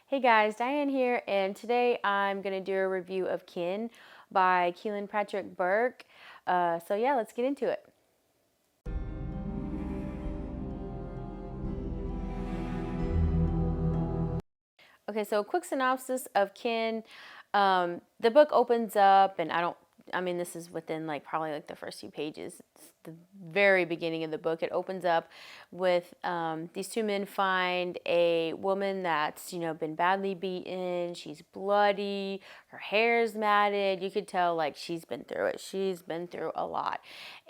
Hey guys, Diane here, and today I'm going to do a review of Kin by Kealan Patrick Burke. So yeah, let's get into it. Okay, so a quick synopsis of Kin. The book opens up, and this is within probably the first few pages. It's the very beginning of the book. It opens up with these two men find a woman that's, been badly beaten. She's bloody. Her hair's matted. You could tell, she's been through it. She's been through a lot.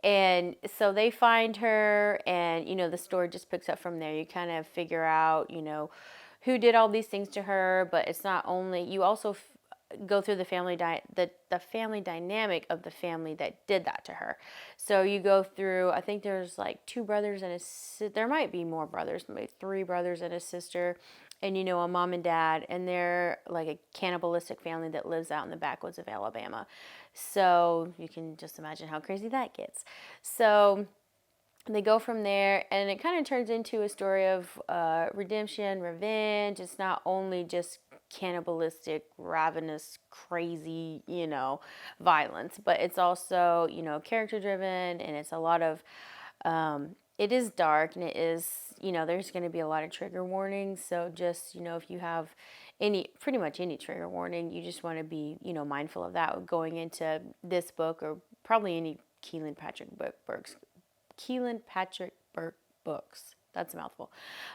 And so they find her, and, the story just picks up from there. You kind of figure out, who did all these things to her, but it's not only you also go through the the family dynamic of the family that did that to her. So you go through, I think there's like two brothers and there might be more brothers, maybe three brothers and a sister, and a mom and dad, and they're like a cannibalistic family that lives out in the backwoods of Alabama. So you can just imagine how crazy that gets. So they go from there, and it kind of turns into a story of redemption, revenge. It's not only just cannibalistic, ravenous, crazy, violence, but it's also, character driven, and it's a lot of, it is dark, and it is, there's going to be a lot of trigger warnings. So just, if you have pretty much any trigger warning, you just want to be, mindful of that going into this book, or probably any Kealan Patrick Burke books. That's a mouthful.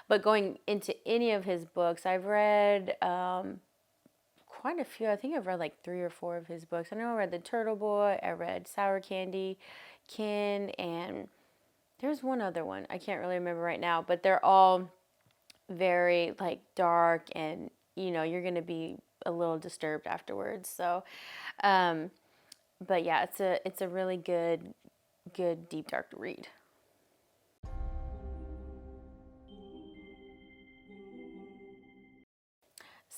But going into any of his books, I've read quite a few. I think I've read like 3 or 4 of his books. I know I read The Turtle Boy, I read Sour Candy, Kin, and there's one other one. I can't really remember right now, but they're all very dark, and you're going to be a little disturbed afterwards. So, but yeah, it's a really good deep dark read.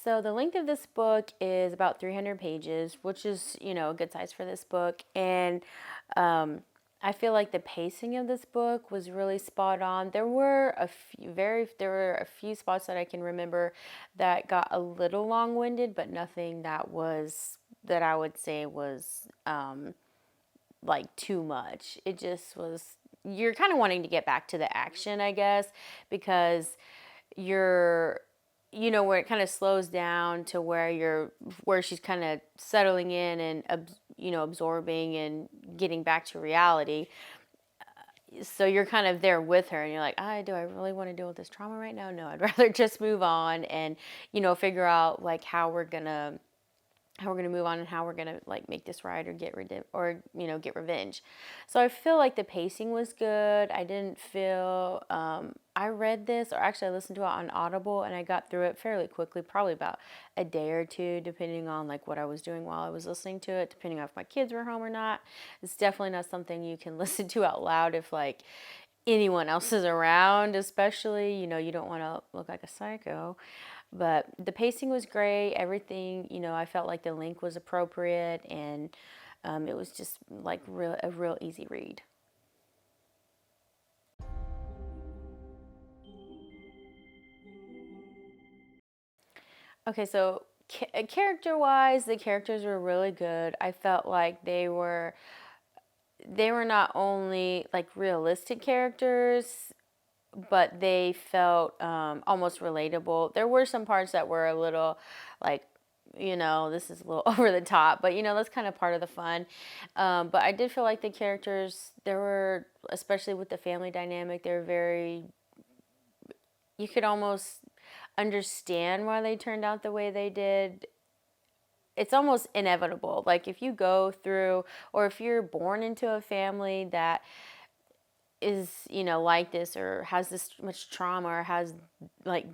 So the length of this book is about 300 pages, which is, a good size for this book. And I feel like the pacing of this book was really spot on. There were a few spots that I can remember that got a little long-winded, but nothing that I would say was too much. It just was, you're kind of wanting to get back to the action, I guess, because you're where it kind of slows down to where she's kind of settling in and absorbing and getting back to reality. So you're kind of there with her, and you're like, do I really want to deal with this trauma right now? No, I'd rather just move on and figure out how we're gonna move on, and how we're gonna make this right, or get revenge. So I feel like the pacing was good. I didn't feel I read this, or actually I listened to it on Audible, and I got through it fairly quickly, probably about a day or two, depending on what I was doing while I was listening to it, depending on if my kids were home or not. It's definitely not something you can listen to out loud if anyone else is around, especially. You don't want to look like a psycho. But the pacing was great. Everything, I felt like the length was appropriate, and it was just a real easy read. Okay, so character-wise, the characters were really good. I felt like they were not only realistic characters, but they felt almost relatable. There were some parts that were a little like, this is a little over the top, but that's kind of part of the fun. But I did feel like the characters, there were, especially with the family dynamic, they're very, you could almost understand why they turned out the way they did. It's almost inevitable. Like if you go through, or if you're born into a family that is like this, or has this much trauma, or has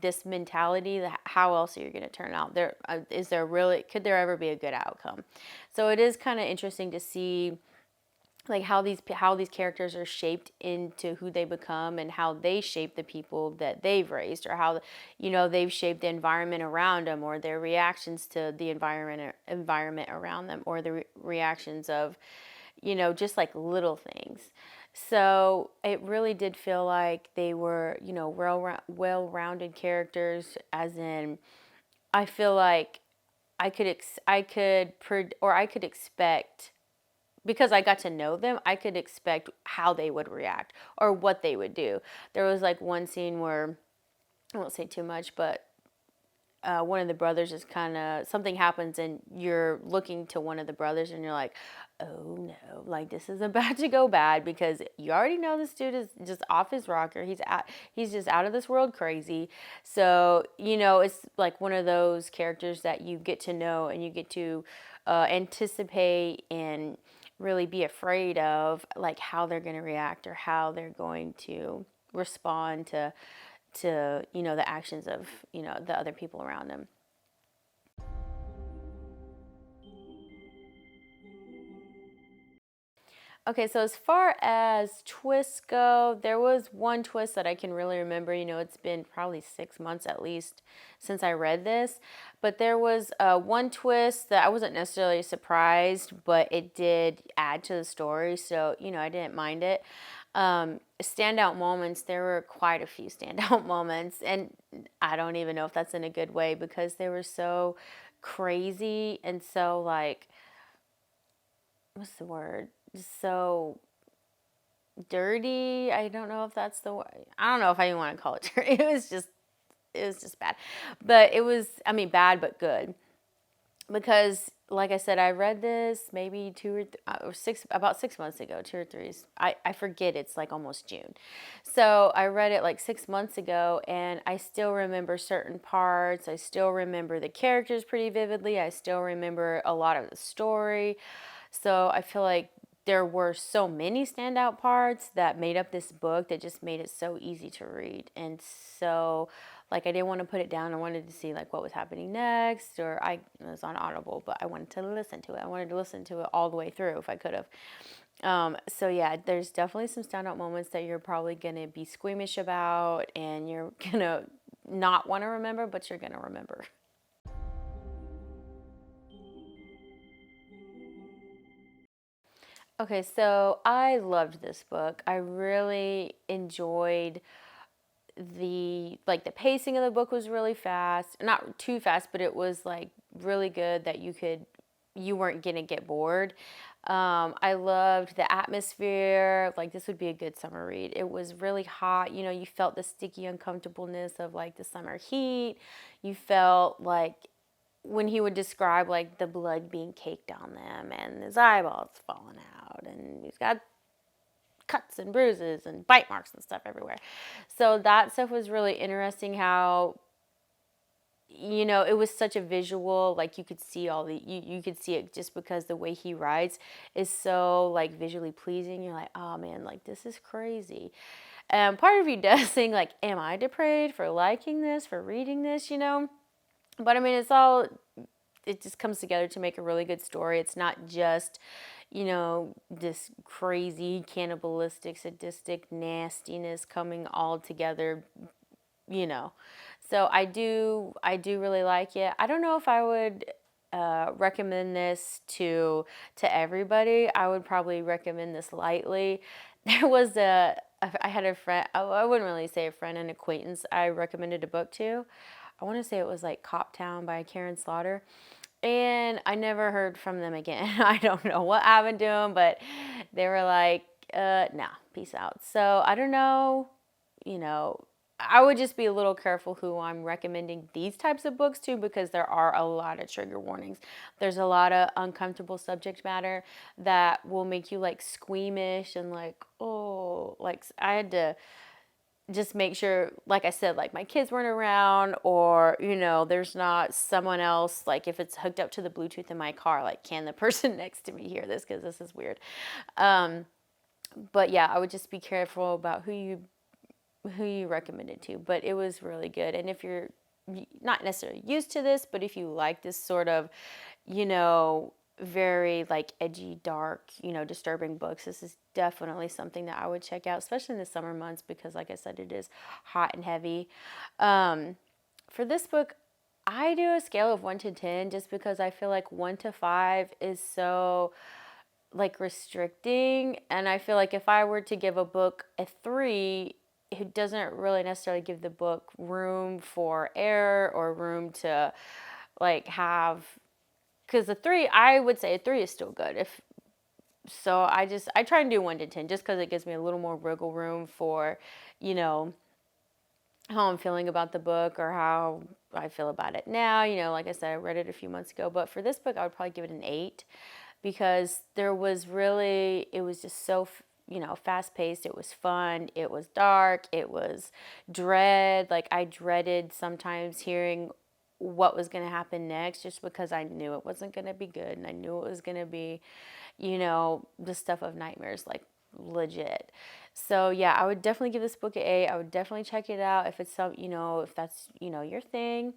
this mentality, that how else are you going to turn out there? Is there really, could there ever be a good outcome? So it is kind of interesting to see how these characters are shaped into who they become, and how they shape the people that they've raised, or how they've shaped the environment around them, or their reactions to the environment around them, or the reactions of just little things. So it really did feel like they were, well-rounded characters, as in I feel like I could expect, because I got to know them, I could expect how they would react or what they would do. There was like one scene where, I won't say too much, but one of the brothers is kind of, something happens and you're looking to one of the brothers and you're like, oh no, like this is about to go bad, because you already know this dude is just off his rocker. He's just out of this world crazy. So, it's like one of those characters that you get to know and you get to anticipate and really be afraid of, like how they're going to react or how they're going to respond to the actions of the other people around them. Okay, so as far as twists go, there was one twist that I can really remember. It's been probably 6 months at least since I read this, but there was one twist that I wasn't necessarily surprised, but it did add to the story, so I didn't mind it. Standout moments, there were quite a few standout moments, and I don't even know if that's in a good way, because they were so crazy and so, like, what's the word? So dirty. I don't know if that's the way. I don't know if I even want to call it dirty. It was just bad. But it was, I mean, bad but good, because like I said, I read this maybe about 6 months ago, 2 or 3. I forget, it's like almost June. So I read it like 6 months ago, and I still remember certain parts. I still remember the characters pretty vividly. I still remember a lot of the story. So I feel like there were so many standout parts that made up this book that just made it so easy to read. And so, like, I didn't want to put it down. I wanted to see like what was happening next, or it was on Audible, but I wanted to listen to it. I wanted to listen to it all the way through if I could have. So yeah, there's definitely some standout moments that you're probably gonna be squeamish about, and you're gonna not want to remember, but you're gonna remember. Okay, so I loved this book. I really enjoyed the pacing of the book was really fast. Not too fast, but it was like really good that you weren't gonna get bored. I loved the atmosphere. Like, this would be a good summer read. It was really hot. You felt the sticky uncomfortableness of like the summer heat. You felt like when he would describe like the blood being caked on them and his eyeballs falling out, and he's got cuts and bruises and bite marks and stuff everywhere. So that stuff was really interesting, how it was such a visual, like you could see you could see it, just because the way he writes is so like visually pleasing. You're like, oh man, like this is crazy. And part of you does think like, am I depraved for liking this, for reading this? But I mean, it just comes together to make a really good story. It's not just, this crazy cannibalistic, sadistic nastiness coming all together, you know. So I do really like it. I don't know if I would recommend this to everybody. I would probably recommend this lightly. There was I had a friend. I wouldn't really say a friend, an acquaintance. I recommended a book to. I want to say it was like Cop Town by Karen Slaughter. And I never heard from them again. I don't know what happened to them, but they were like, nah, peace out. So I don't know, you know, I would just be a little careful who I'm recommending these types of books to, because there are a lot of trigger warnings. There's a lot of uncomfortable subject matter that will make you like squeamish and like, oh, like I had to just make sure, like I said, like my kids weren't around, or there's not someone else, like if it's hooked up to the Bluetooth in my car, like can the person next to me hear this, because this is weird. But yeah, I would just be careful about who you recommend it to. But it was really good. And if you're not necessarily used to this, but if you like this sort of you know very like edgy, dark, disturbing books, this is definitely something that I would check out, especially in the summer months, because like I said, it is hot and heavy. For this book, I do a scale of 1 to 10, just because I feel like 1 to 5 is so like restricting, and I feel like if I were to give a book a 3, it doesn't really necessarily give the book room for error or room to like have, because the three, I would say a three is still good. If so, I try and do 1 to 10 just because it gives me a little more wiggle room for, you know, how I'm feeling about the book or how I feel about it now. You know, like I said, I read it a few months ago, but for this book, I would probably give it an 8 because there was really, it was just so, you know, fast paced. It was fun. It was dark. It was dread. Like I dreaded sometimes hearing what was going to happen next just because I knew it wasn't going to be good and I knew it was going to be, you know, the stuff of nightmares, like legit. So yeah, I would definitely give this book an A. I would definitely check it out if it's some, you know, if that's, you know, your thing.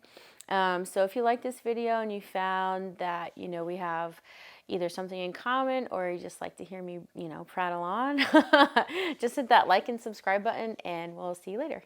So if you like this video and you found that, you know, we have either something in common or you just like to hear me, you know, prattle on, just hit that like and subscribe button and we'll see you later.